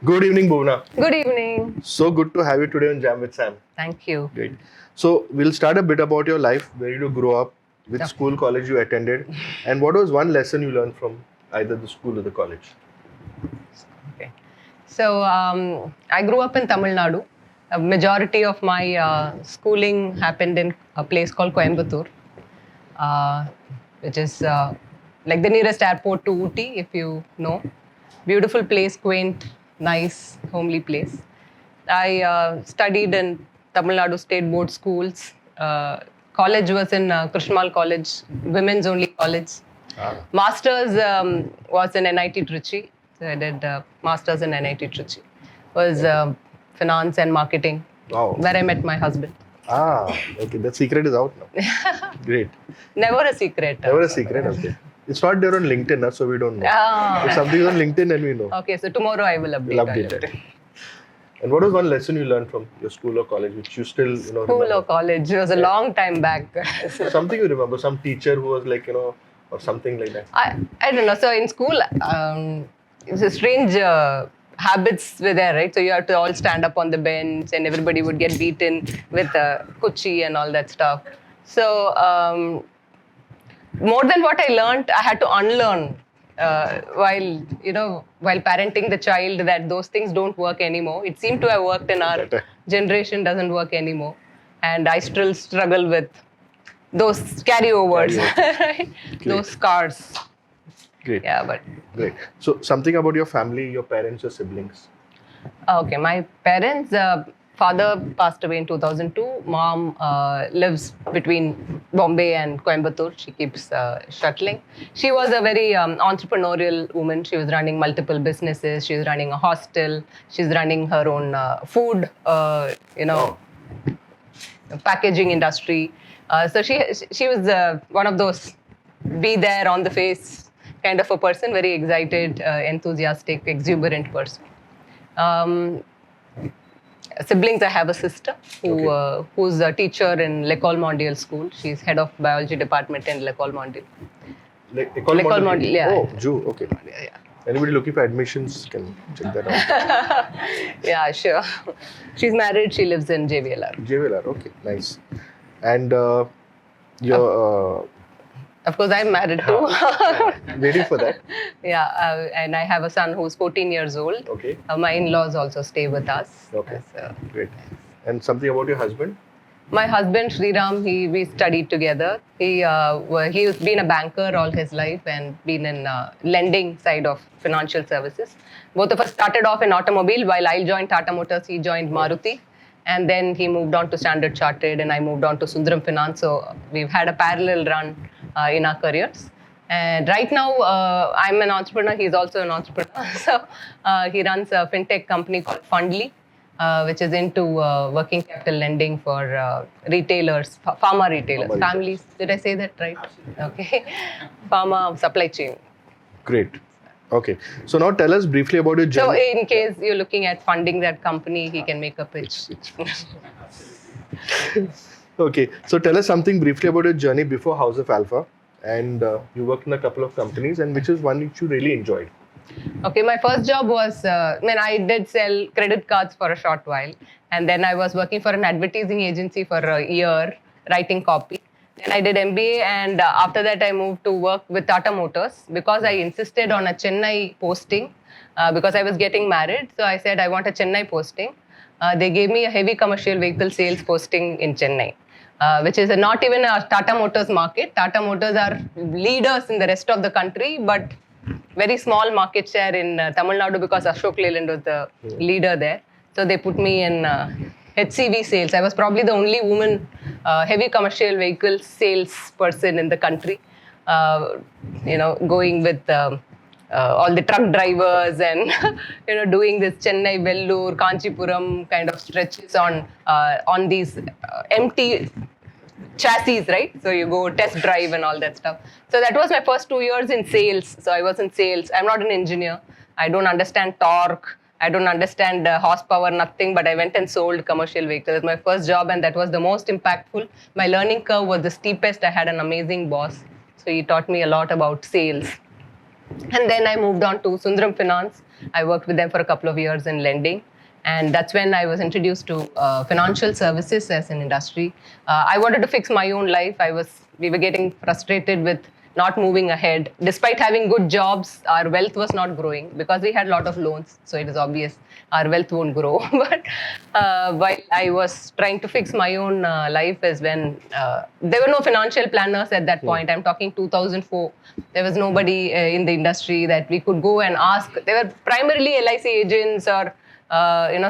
Good evening, Bhuvanaa. Good evening. So good to have you today on Jam with Sam. Thank you. Great. So we'll start a bit about your life, where you grow up, which school, college you attended, and what was one lesson you learned from either the school or the college? Okay. So I grew up in Tamil Nadu. A majority of my schooling happened in a place called Coimbatore, uh, which is like the nearest airport to Ooty, if you know. Beautiful place, quaint, nice, homely place. I studied in Tamil Nadu State Board schools. College was in Krishmal College, women's only college. Masters was in NIT Trichy. So I did masters in NIT Trichy. Was finance and marketing, where I met my husband. Okay. The secret is out now. Great. Never a secret. Never a secret. Okay. It's not there on LinkedIn, so we don't know. If something is on LinkedIn, then we know. Okay, so tomorrow I will update. We'll update it. And what was one lesson you learned from your school or college, which you still, School remember? or college? It was a long time back. Something you remember, some teacher who was like, or something like that. I don't know. So in school, it's a strange habits were there, right? So you have to all stand up on the bench, and everybody would get beaten with kuchi and all that stuff. So more than what I learned, I had to unlearn while parenting the child, that those things don't work anymore. It seemed to have worked in our generation, doesn't work anymore, and I still struggle with those carryovers, right? Those scars. Great. Yeah, but Great. So something about your family, your parents, your siblings. okay. My parents, father passed away in 2002. Mom lives between Bombay and Coimbatore. She keeps shuttling. She was a very entrepreneurial woman. She was running multiple businesses. She was running a hostel. She's running her own food, packaging industry. So she was one of those be there on the face kind of a person, very excited, enthusiastic, exuberant person. Siblings, I have a sister who's a teacher in L'École Mondiale School. She's head of biology department in L'École Mondiale. L'École Mondiale, yeah. Oh, Jew, okay. Yeah. Anybody looking for admissions can check that out. Yeah, sure. She's married. She lives in JVLR. JVLR, okay, nice. And your... Of course, I'm married too. waiting for that. Yeah, and I have a son who's 14 years old. Okay. My in-laws also stay with us. Okay, great. And something about your husband? My husband, Shreeram, we studied together. He's been a banker all his life and been in lending side of financial services. Both of us started off in automobile. While I joined Tata Motors, he joined Maruti. And then he moved on to Standard Chartered and I moved on to Sundaram Finance. So we've had a parallel run in our careers. And right now, I'm an entrepreneur. He's also an entrepreneur. So he runs a fintech company called Fundly, which is into working capital lending for retailers, pharma retailers, families. Did I say that right? Okay. Pharma supply chain. Great. Okay. So now tell us briefly about your journey. So in case you're looking at funding that company, he can make a pitch. Okay. So tell us something briefly about your journey before House of Alpha. And you worked in a couple of companies, and which is one which you really enjoyed? Okay, my first job was, I did sell credit cards for a short while. And then I was working for an advertising agency for a year, writing copy. Then I did MBA, and after that I moved to work with Tata Motors because I insisted on a Chennai posting because I was getting married. So I said I want a Chennai posting. They gave me a heavy commercial vehicle sales posting in Chennai, which is not even a Tata Motors market. Tata Motors are leaders in the rest of the country, but very small market share in Tamil Nadu because Ashok Leyland was the leader there. So they put me in HCV sales. I was probably the only woman heavy commercial vehicle sales person in the country, going with all the truck drivers and doing this Chennai, Vellore, Kanchipuram kind of stretches on these empty chassis, right? So you go test drive and all that stuff. So that was my first 2 years in sales. So I was in sales. I'm not an engineer. I don't understand torque. I don't understand horsepower, nothing, but I went and sold commercial vehicles. It was my first job, and that was the most impactful. My learning curve was the steepest. I had an amazing boss. So he taught me a lot about sales. And then I moved on to Sundaram Finance. I worked with them for a couple of years in lending. And that's when I was introduced to financial services as an industry. I wanted to fix my own life. We were getting frustrated with not moving ahead. Despite having good jobs, our wealth was not growing because we had a lot of loans. So it is obvious our wealth won't grow. But while I was trying to fix my own life is when there were no financial planners at that point. I'm talking 2004. There was nobody in the industry that we could go and ask. They were primarily LIC agents or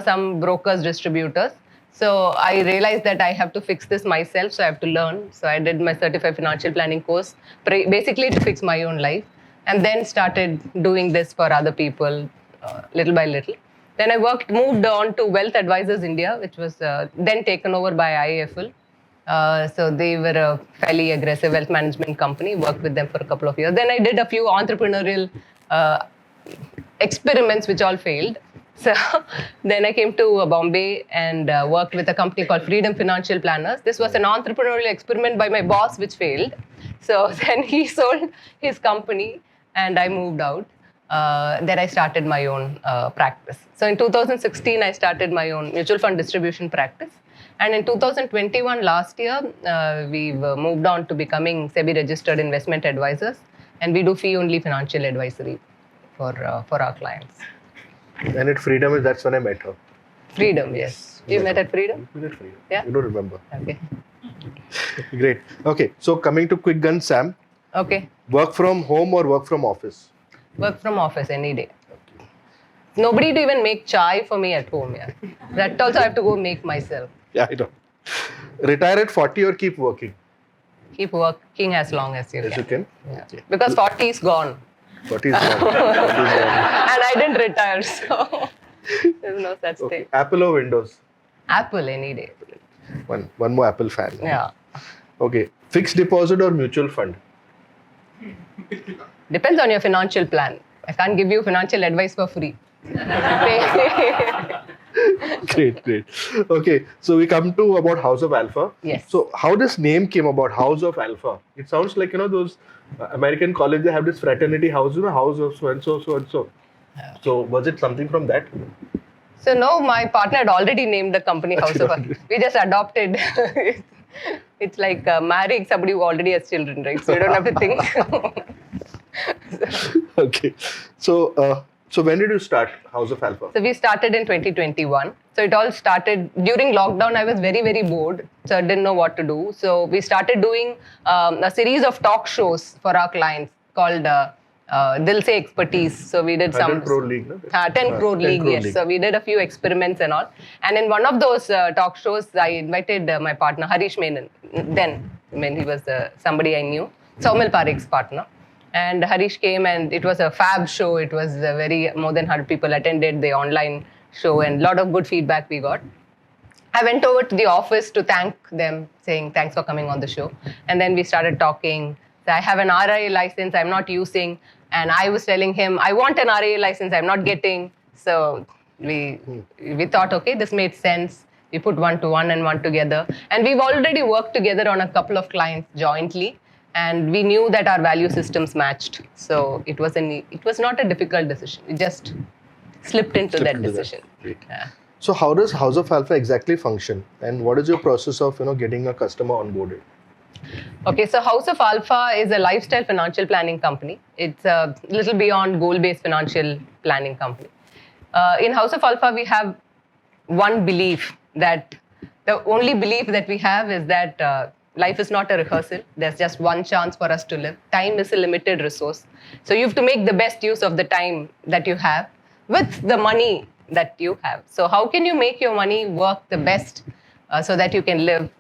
some brokers, distributors. So I realized that I have to fix this myself, so I have to learn. So I did my certified financial planning course, basically to fix my own life, and then started doing this for other people, little by little. Then I moved on to Wealth Advisors India, which was then taken over by IIFL. So they were a fairly aggressive wealth management company, worked with them for a couple of years. Then I did a few entrepreneurial experiments which all failed. So then I came to Bombay and worked with a company called Freedom Financial Planners. This was an entrepreneurial experiment by my boss which failed. So then he sold his company and I moved out. Then I started my own practice. So in 2016, I started my own mutual fund distribution practice. And in 2021, last year, we've moved on to becoming SEBI registered investment advisors. And we do fee-only financial advisory for our clients. And at Freedom, that's when I met her. Freedom, yes. You met at Freedom? We met at Freedom. Yeah. You don't remember. Okay. Great. Okay. So coming to quick gun, Sam. Okay. Work from home or work from office? Work from office any day. Nobody to even make chai for me at home. Yeah. That also I have to go make myself. Yeah, I know. Retire at 40 or keep working? Keep working as long as you As you can. can? Yeah. Okay. Because 40 is gone. 40 is gone. 40 is gone. And I didn't retire, so there's no such Okay. thing. Apple or Windows? Apple any day. One more Apple fan. Yeah. Okay. Fixed deposit or mutual fund? Depends on your financial plan. I can't give you financial advice for free. Great. Okay, so we come to about House of Alpha. Yes. So how this name came about, House of Alpha? It sounds like, those American college, they have this fraternity house, House of so-and-so, so-and-so. So was it something from that? So no, my partner had already named the company House of Alpha. We just adopted. It's like marrying somebody who already has children, right? So you don't have to think. Okay. So when did you start House of Alpha? So we started in 2021. So it all started during lockdown. I was very, very bored. So I didn't know what to do. So we started doing a series of talk shows for our clients called Dil Se Expertise. So we did 100 crore league, no? 10 crore league, yes. League. So we did a few experiments and all. And in one of those talk shows, I invited my partner, Harish Menon. Then, he was somebody I knew. Saumil Parikh's partner. And Harish came and it was a fab show. It was more than 100 people attended the online show and a lot of good feedback we got. I went over to the office to thank them, saying thanks for coming on the show. And then we started talking. So I have an RIA license I'm not using. And I was telling him, I want an RIA license I'm not getting. So we thought, okay, this made sense. We put one to one and one together. And we've already worked together on a couple of clients jointly. And we knew that our value systems matched. So it was not a difficult decision. We just slipped into that decision. Yeah. So how does House of Alpha exactly function? And what is your process of getting a customer onboarded? Okay, so House of Alpha is a lifestyle financial planning company. It's a little beyond goal-based financial planning company. In House of Alpha, we have one belief that the only belief that we have is that life is not a rehearsal. There's just one chance for us to live. Time is a limited resource. So you have to make the best use of the time that you have with the money that you have. So how can you make your money work the best so that you can live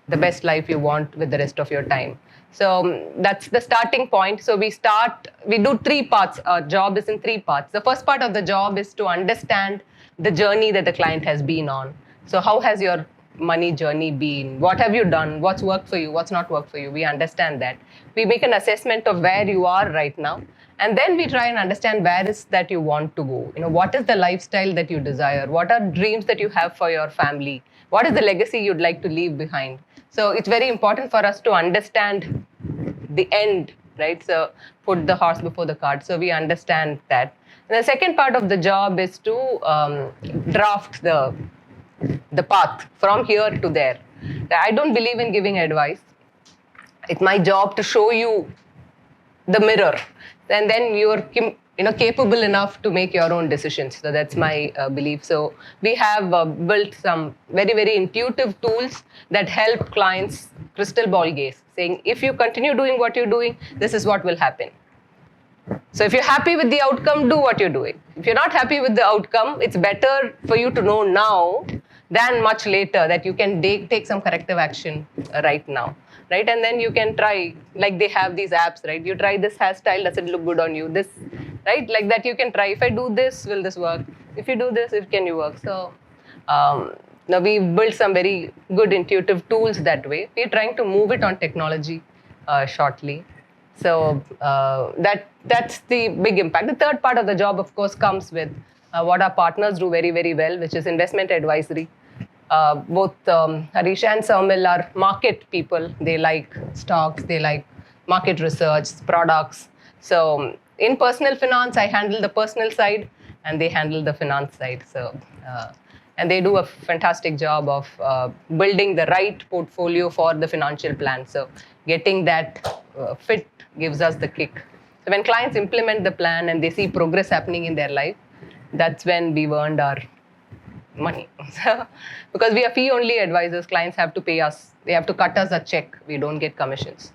the best life you want with the rest of your time? So that's the starting point. So we do 3 parts. Our job is in 3 parts. The first part of the job is to understand the journey that the client has been on. So how has your money journey been? What have you done? What's worked for you? What's not worked for you? We understand that. We make an assessment of where you are right now. And then we try and understand where is that you want to go. What is the lifestyle that you desire? What are dreams that you have for your family? What is the legacy you'd like to leave behind? So it's very important for us to understand the end right? So put the horse before the cart. So we understand that. And the second part of the job is to draft the path from here to there. I don't believe in giving advice. It's my job to show you the mirror, and then you're capable enough to make your own decisions. So that's my belief. So we have built some very, very intuitive tools that help clients crystal ball gaze, saying if you continue doing what you're doing, this is what will happen. So if you're happy with the outcome, do what you're doing. If you're not happy with the outcome, it's better for you to know now than much later, that you can take some corrective action right now, right? And then you can try, like they have these apps, right? You try this hairstyle, does it look good on you? This, right? Like that you can try, if I do this, will this work? If you do this, can you work? So now we built some very good intuitive tools that way. We're trying to move it on technology shortly. So that's the big impact. The third part of the job, of course, comes with what our partners do very, very well, which is investment advisory. Both Harish and Saumil are market people. They like stocks, they like market research, products. So in personal finance, I handle the personal side and they handle the finance side. So and they do a fantastic job of building the right portfolio for the financial plan. So getting that fit gives us the kick. So when clients implement the plan and they see progress happening in their life, that's when we've earned our money. Because we are fee-only advisors, clients have to pay us. They have to cut us a check. We don't get commissions.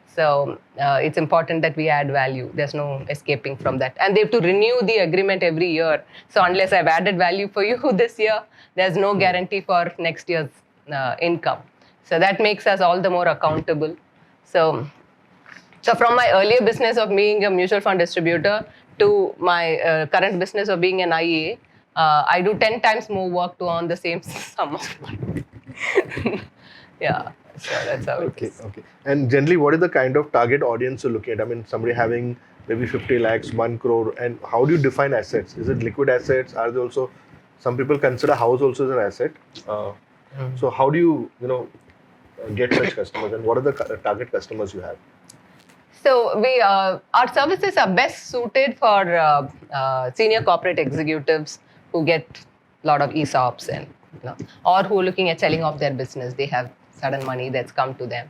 So it's important that we add value. There's no escaping from that. And they have to renew the agreement every year. So unless I've added value for you this year, there's no guarantee for next year's income. So that makes us all the more accountable. So from my earlier business of being a mutual fund distributor to my current business of being an IEA, I do 10 times more work to earn the same sum of money. Yeah, so that's how it is. Okay. And generally, what is the kind of target audience you're looking at? I mean, somebody having maybe 50 lakhs, 1 crore, and how do you define assets? Is it liquid assets? Are they also, some people consider house also as an asset. So how do you, get such customers, and what are the target customers you have? So we, our services are best suited for senior corporate executives who get a lot of ESOPs and or who are looking at selling off their business. They have sudden money that's come to them,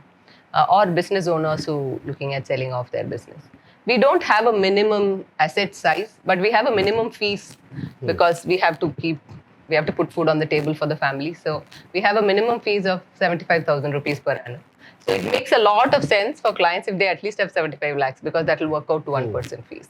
or business owners who are looking at selling off their business. We don't have a minimum asset size, but we have a minimum fees because we have to put food on the table for the family. So we have a minimum fees of 75,000 rupees per annum. So it makes a lot of sense for clients if they at least have 75 lakhs, because that will work out to 1% fees.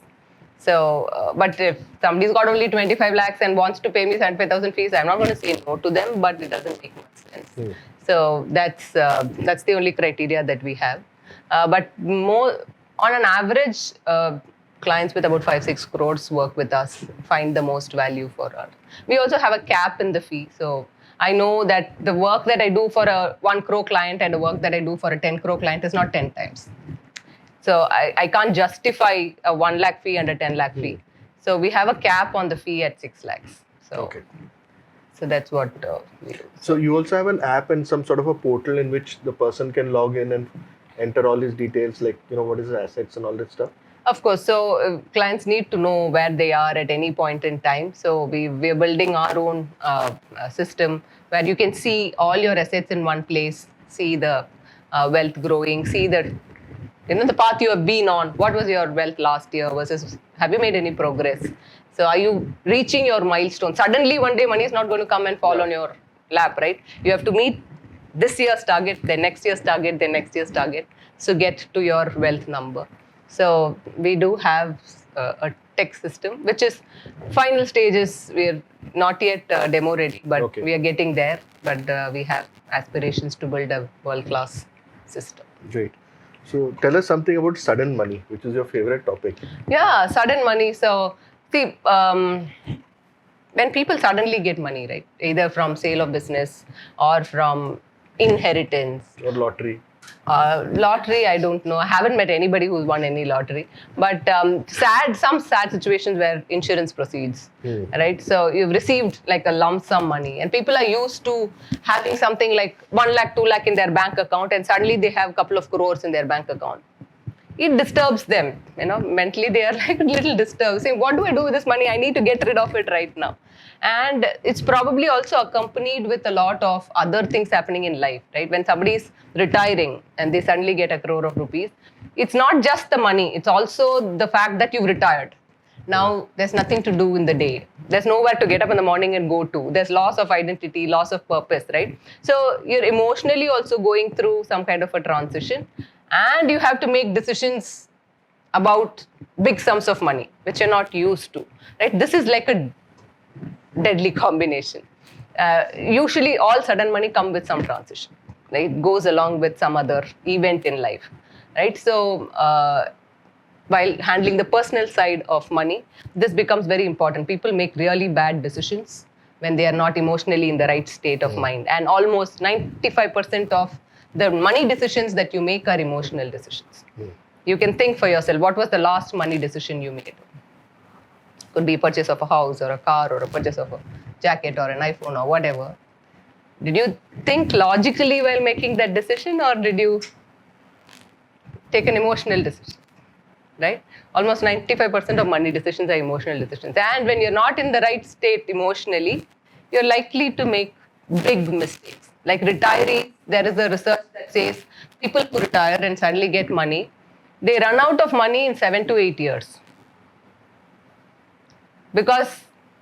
So, but if somebody's got only 25 lakhs and wants to pay me 75,000 fees, I'm not going to say no to them, but it doesn't make much sense. So that's the only criteria that we have. But more on an average, clients with about 5-6 crores work with us, find the most value for us. We also have a cap in the fee. So I know that the work that I do for a 1 crore client and the work that I do for a 10 crore client is not 10 times. So I can't justify a 1 lakh fee and a 10 lakh fee. So we have a cap on the fee at 6 lakhs. So, so that's what we do. So you also have an app and some sort of a portal in which the person can log in and enter all these details, like, what is the assets and all that stuff? Of course. So clients need to know where they are at any point in time. So we're building our own system where you can see all your assets in one place, see the wealth growing, see the path you have been on. What was your wealth last year versus have you made any progress? So are you reaching your milestone? Suddenly one day money is not going to come and fall on your lap, right? You have to meet this year's target, then next year's target, then next year's target. So get to your wealth number. So we do have a tech system, which is final stages. We're not yet demo ready, but we are getting there. But we have aspirations to build a world-class system. Great. So tell us something about sudden money, which is your favorite topic. Yeah, sudden money. So see, when people suddenly get money, right, either from sale of business or from inheritance. Or lottery. Lottery, I don't know. I haven't met anybody who's won any lottery. But some sad situations where insurance proceeds, right? So you've received like a lump sum money, and people are used to having something like 1 lakh, 2 lakh in their bank account, and suddenly they have a couple of crores in their bank account. it disturbs them. Mentally they are like a little disturbed, saying, what do I do with this money? I need to get rid of it right now. And it's probably also accompanied with a lot of other things happening in life, right? When somebody is retiring and they suddenly get a crore of rupees, it's not just the money, it's also the fact that you've retired. Now there's nothing to do in the day. There's nowhere to get up in the morning and go to. There's loss of identity, loss of purpose, right? So you're emotionally also going through some kind of a transition, and you have to make decisions about big sums of money, which you're not used to, right? This is like a deadly combination. Usually all sudden money come with some transition, right? It goes along with some other event in life, right? So while handling the personal side of money, this becomes very important. People make really bad decisions when they are not emotionally in the right state of mind. And almost 95% of the money decisions that you make are emotional decisions. You can think for yourself, what was the last money decision you made? Could be purchase of a house or a car or a purchase of a jacket or an iPhone or whatever. Did you think logically while making that decision, or did you take an emotional decision? Right? Almost 95% of money decisions are emotional decisions. And when you're not in the right state emotionally, you're likely to make big mistakes. Like retirees, there is a research that says people who retire and suddenly get money, they run out of money in 7 to 8 years. Because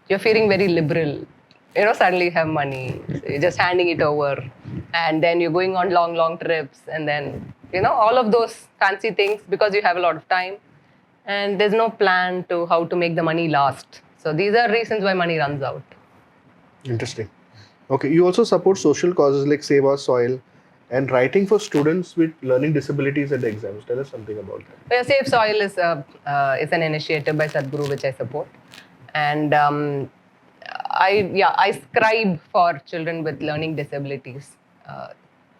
you're feeling very liberal. Suddenly you have money, so you're just handing it over. And then you're going on long, long trips. And then, all of those fancy things because you have a lot of time. And there's no plan to how to make the money last. So these are reasons why money runs out. Interesting. Okay, you also support social causes like Save Our Soil and writing for students with learning disabilities at the exams. Tell us something about that. Yeah, Save Soil is an initiative by Sadhguru which I support. And I scribe for children with learning disabilities.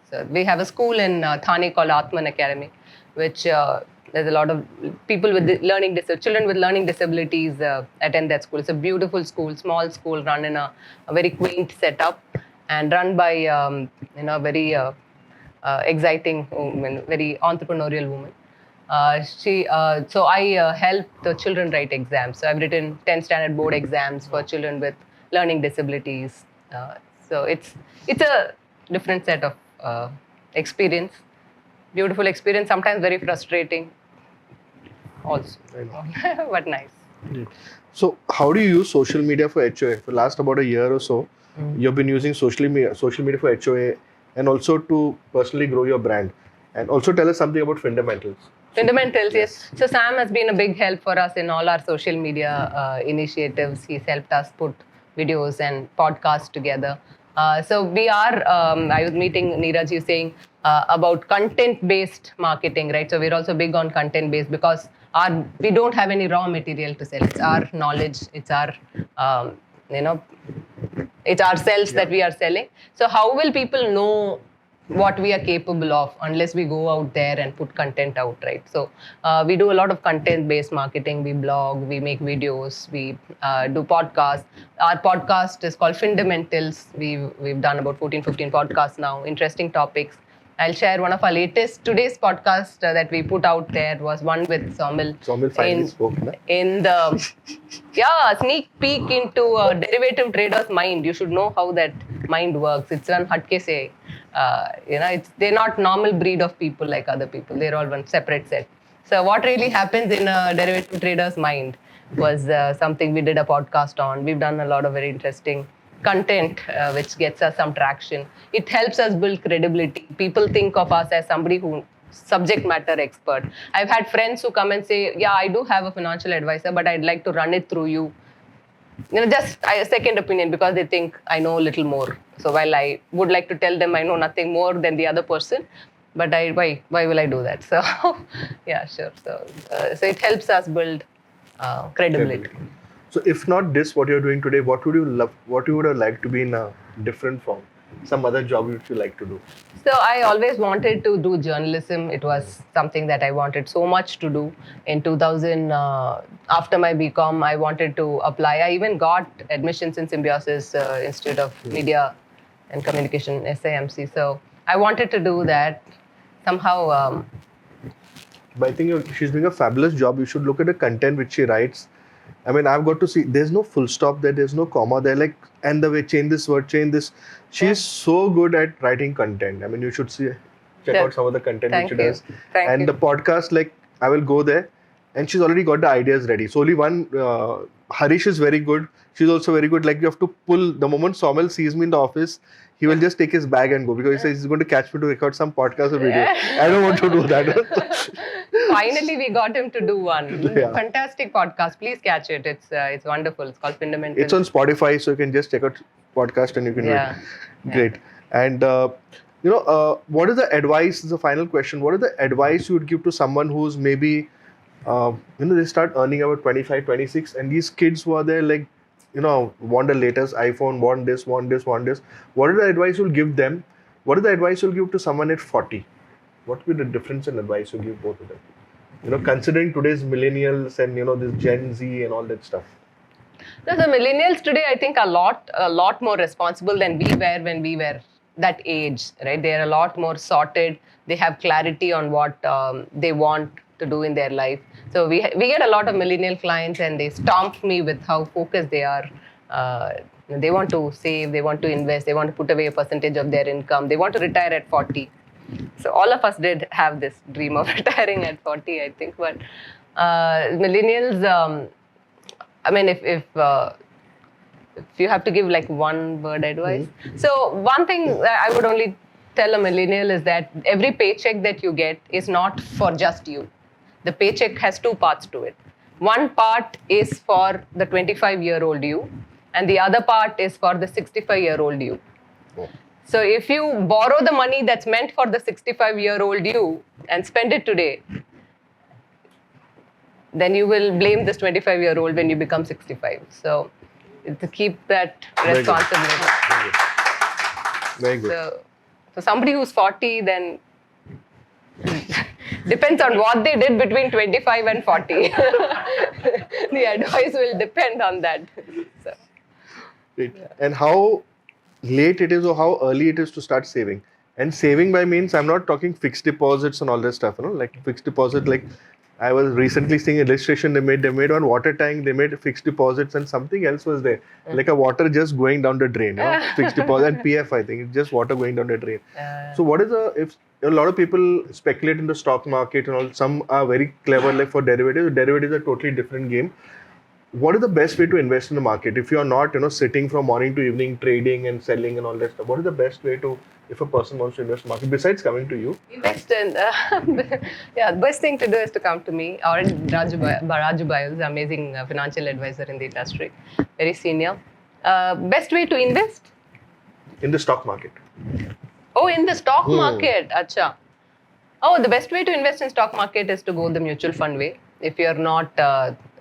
So we have a school in Thane called Atman Academy, which there's a lot of people with children with learning disabilities attend that school. It's a beautiful school, small school, run in a very quaint setup, and run by a very exciting woman, very entrepreneurial woman. So I help the children write exams. So I've written 10 standard board exams for children with learning disabilities. So it's a different set of experience. Beautiful experience, sometimes very frustrating also. But nice. Yeah. So how do you use social media for HOA? For the last about a year or so, you've been using social media for HOA and also to personally grow your brand. And also tell us something about fundamentals. Fundamentals, yes. So Sam has been a big help for us in all our social media initiatives. He's helped us put videos and podcasts together. So we are, I was meeting Neeraj, you saying about content-based marketing, right? So we're also big on content-based because we don't have any raw material to sell. It's our knowledge, it's our, it's ourselves that we are selling. So how will people know what we are capable of unless we go out there and put content out, right? So we do a lot of content-based marketing. We blog, we make videos, we do podcasts. Our podcast is called Fundamentals. We've done about 14, 15 podcasts now, interesting topics. I'll share one of our today's podcast that we put out there was one with Somil. Somil finally spoke, na? In the, sneak peek into a derivative trader's mind. You should know how that mind works. It's one hatke se. They're not normal breed of people like other people. They're all one separate set. So what really happens in a derivative trader's mind was something we did a podcast on. We've done a lot of very interesting content which gets us some traction. It helps us build credibility. People think of us as somebody who subject matter expert. I've had friends who come and say, yeah, I do have a financial advisor, but I'd like to run it through you. Just a second opinion because they think I know a little more. So while I would like to tell them I know nothing more than the other person, but why will I do that? So yeah, sure. So it helps us build credibility. So if not this, what you're doing today, what would you would have liked to be in a different form? Some other job would you like to do? So I always wanted to do journalism. It was something that I wanted so much to do. In 2000, after my BCom, I wanted to apply. I even got admissions in Symbiosis Institute of Media and Communication, SIMC. So I wanted to do that. Somehow But I think she's doing a fabulous job. You should look at the content which she writes. I mean, I've got to see. There's no full stop there. There's no comma there. Like, and the way change this word, change this. She's so good at writing content. I mean, you should check out some of the content Thank which she you. does. Thank And you. the podcast, like, I will go there, and she's already got the ideas ready. So only one. Harish is very good. She's also very good. Like, you have to pull the moment Somel sees me in the office. He will just take his bag and go because he says he's going to catch me to record some podcast or video. I don't want to do that. Finally, we got him to do one. Yeah. Fantastic podcast. Please catch it. It's wonderful. It's called Fundamental. It's on Spotify, so you can just check out podcast and you can do it. Great. And what is the advice? This is the final question. What is the advice you would give to someone who's maybe, they start earning about 25, 26, and these kids who are there, like, want the latest iPhone, want this. What is the advice you'll give them? What is the advice you'll give to someone at 40? What would be the difference in advice you give both of them? Considering today's millennials and, this Gen Z and all that stuff. No, the millennials today, I think, are a lot more responsible than we were when we were that age, right? They are a lot more sorted. They have clarity on what they want to do in their life. So we get a lot of millennial clients, and they stomp me with how focused they are. They want to save, they want to invest, they want to put away a percentage of their income. They want to retire at 40. So all of us did have this dream of retiring at 40, I think. But millennials, I mean, if you have to give like one word advice. So one thing that I would only tell a millennial is that every paycheck that you get is not for just you. The paycheck has two parts to it. One part is for the 25-year-old you, and the other part is for the 65-year-old you. So if you borrow the money that's meant for the 65-year-old you and spend it today, then you will blame this 25-year-old when you become 65. So to keep that responsibility. Very good. So somebody who's 40, then depends on what they did between 25 and 40. The advice will depend on that. So, Great. And how late it is or how early it is to start saving. And saving by means, I'm not talking fixed deposits and all that stuff, like fixed deposit, like I was recently seeing an illustration they made on water tank, they made fixed deposits and something else was there. Like a water just going down the drain, fixed deposit and PF, I think, it's just water going down the drain. So what is if a lot of people speculate in the stock market and all, some are very clever like for derivatives. Derivatives are a totally different game. What is the best way to invest in the market? If you are not, sitting from morning to evening, trading and selling and all that stuff, what is the best way to, if a person wants to invest in the market, besides coming to you? Invest in, the best thing to do is to come to me or Raju Bayal, the amazing financial advisor in the industry, very senior. Best way to invest? In the stock market. Oh, in the stock market. Acha. Oh, the best way to invest in stock market is to go the mutual fund way. If you're not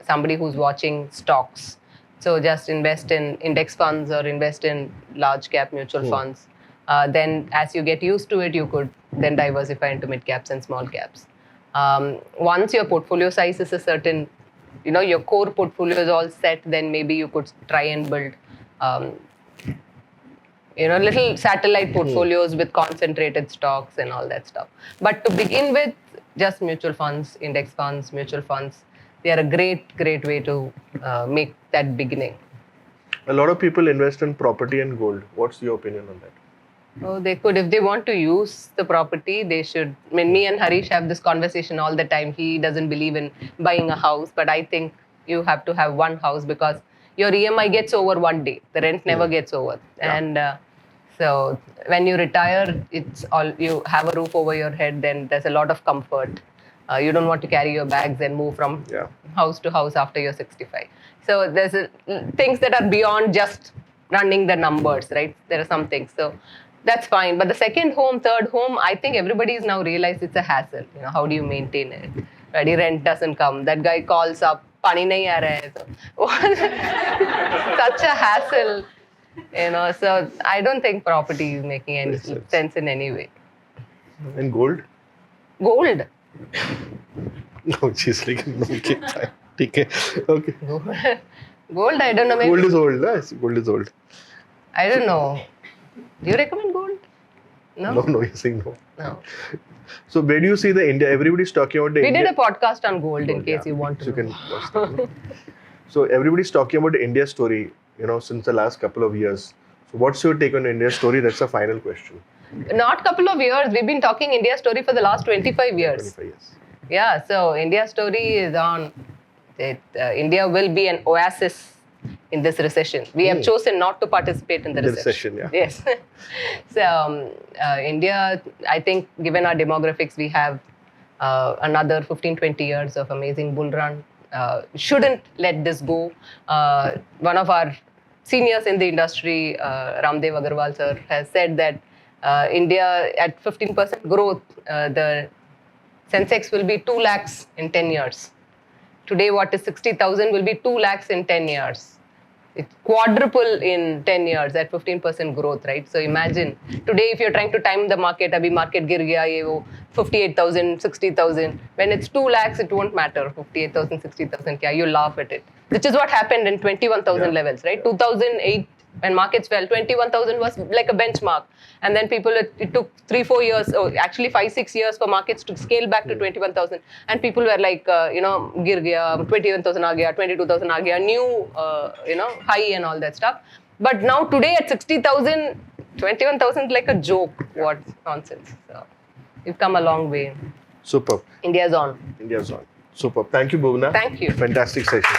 somebody who's watching stocks, so just invest in index funds or invest in large cap mutual funds. Then as you get used to it, you could then diversify into mid caps and small caps. Once your portfolio size is a certain, your core portfolio is all set, then maybe you could try and build little satellite portfolios with concentrated stocks and all that stuff. But to begin with, just mutual funds, index funds, mutual funds, they are a great, great way to make that beginning. A lot of people invest in property and gold. What's your opinion on that? Oh, they could. If they want to use the property, they should. I mean, me and Harish have this conversation all the time. He doesn't believe in buying a house, but I think you have to have one house because your EMI gets over one day. The rent never gets over. Yeah. And so when you retire, it's all you have a roof over your head. Then there's a lot of comfort. You don't want to carry your bags and move from house to house after you're 65. So there's things that are beyond just running the numbers, right? There are some things. So that's fine. But the second home, third home, I think everybody's now realized it's a hassle. How do you maintain it? Right? Rent doesn't come. That guy calls up, pani nahi aa raha hai. Such a hassle. So I don't think property is making any sense in any way. And gold? Gold? No, she's like, okay, fine. Okay. Gold, I don't know. Maybe Gold is old, huh? Gold is old. I don't know. Do you recommend gold? No? No, you're saying no. No. So where do you see the India? Everybody's talking about the We India. did a podcast on gold in case Yeah. you want to So you know. can watch that. So everybody's talking about the India story, since the last couple of years. So what's your take on India story? That's the final question. Not couple of years. We've been talking India story for the last 25 years. 25 years. Yeah, so India story is on. India will be an oasis in this recession. We have chosen not to participate in the recession. Yeah. Yes. So India, I think, given our demographics, we have another 15-20 years of amazing bull run. Shouldn't let this go. One of our seniors in the industry, Ramdev Agarwal sir, has said that India at 15% growth, the Sensex will be 2 lakhs in 10 years. Today, what is 60,000 will be 2 lakhs in 10 years. It's quadruple in 10 years at 15% growth, right? So imagine, today if you're trying to time the market, abhi market gir gaya, ye wo 58,000, 60,000. When it's 2 lakhs, it won't matter. 58,000, 60,000, kya, you laugh at it. Which is what happened in 21,000 levels, right? 2008, when markets fell, 21,000 was like a benchmark. And then it took 3-4 years, actually 5-6 years for markets to scale back to 21,000. And people were like, gir gaya, 21,000 aa gaya, 22,000 aa gaya, new, high and all that stuff. But now today at 60,000, 21,000 like a joke. What nonsense. So we've come a long way. Superb. India's on. India's on. Superb. Thank you, Bhuvanaa. Thank you. Fantastic session.